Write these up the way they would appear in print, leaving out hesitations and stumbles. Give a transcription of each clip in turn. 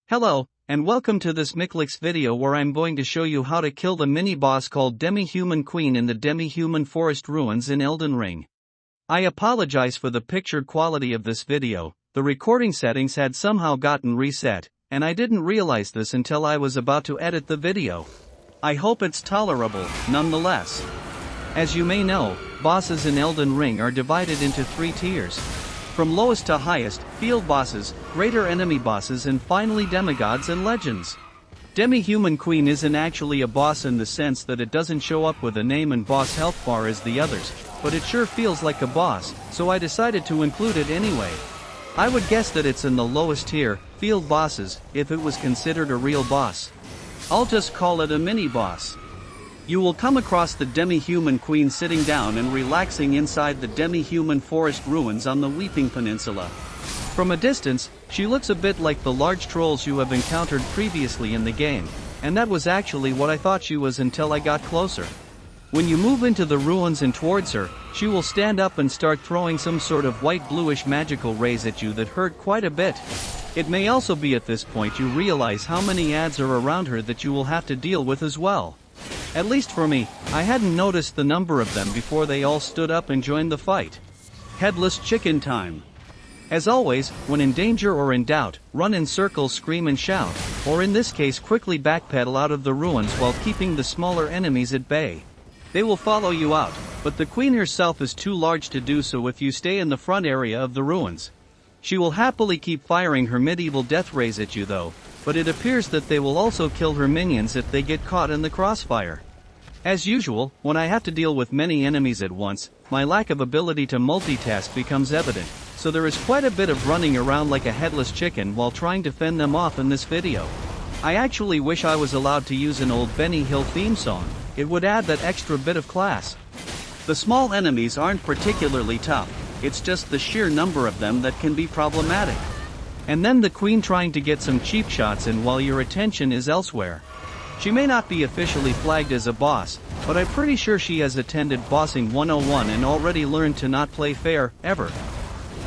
Hello, and welcome to this Miclix video where I'm going to show you how to kill the mini-boss called Demi-Human Queen in the Demi-Human Forest Ruins in Elden Ring. I apologize for the picture quality of this video, the recording settings had somehow gotten reset, and I didn't realize this until I was about to edit the video. I hope it's tolerable, nonetheless. As you may know, bosses in Elden Ring are divided into 3 tiers. From lowest to highest, field bosses, greater enemy bosses and finally demigods and legends. Demi-Human Queen isn't actually a boss in the sense that it doesn't show up with a name and boss health bar as the others, but it sure feels like a boss, so I decided to include it anyway. I would guess that it's in the lowest tier, field bosses, if it was considered a real boss. I'll just call it a mini-boss. You will come across the Demi-Human Queen sitting down and relaxing inside the Demi-Human Forest Ruins on the Weeping Peninsula. From a distance, she looks a bit like the large trolls you have encountered previously in the game, and that was actually what I thought she was until I got closer. When you move into the ruins and towards her, she will stand up and start throwing some sort of white-bluish magical rays at you that hurt quite a bit. It may also be at this point you realize how many ads are around her that you will have to deal with as well. At least for me, I hadn't noticed the number of them before they all stood up and joined the fight. Headless chicken time. As always, when in danger or in doubt, run in circles, scream and shout, or in this case quickly backpedal out of the ruins while keeping the smaller enemies at bay. They will follow you out, but the queen herself is too large to do so if you stay in the front area of the ruins. She will happily keep firing her medieval death rays at you though, but it appears that they will also kill her minions if they get caught in the crossfire. As usual, when I have to deal with many enemies at once, my lack of ability to multitask becomes evident, so there is quite a bit of running around like a headless chicken while trying to fend them off in this video. I actually wish I was allowed to use an old Benny Hill theme song, it would add that extra bit of class. The small enemies aren't particularly tough, it's just the sheer number of them that can be problematic. And then the queen trying to get some cheap shots in while your attention is elsewhere. She may not be officially flagged as a boss, but I'm pretty sure she has attended Bossing 101 and already learned to not play fair, ever.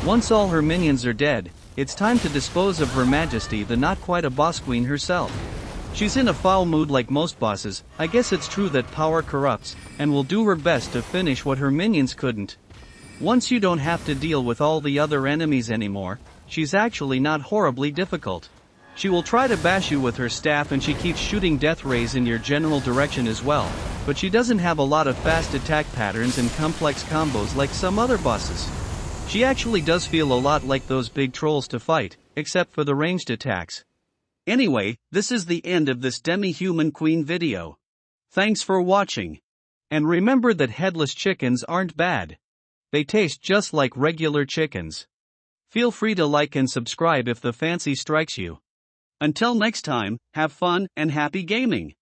Once all her minions are dead, it's time to dispose of Her Majesty the not quite a boss queen herself. She's in a foul mood like most bosses, I guess it's true that power corrupts, and will do her best to finish what her minions couldn't. Once you don't have to deal with all the other enemies anymore, she's actually not horribly difficult. She will try to bash you with her staff and she keeps shooting death rays in your general direction as well, but she doesn't have a lot of fast attack patterns and complex combos like some other bosses. She actually does feel a lot like those big trolls to fight, except for the ranged attacks. Anyway, this is the end of this Demi-Human Queen video. Thanks for watching. And remember that headless chickens aren't bad. They taste just like regular chickens. Feel free to like and subscribe if the fancy strikes you. Until next time, have fun and happy gaming!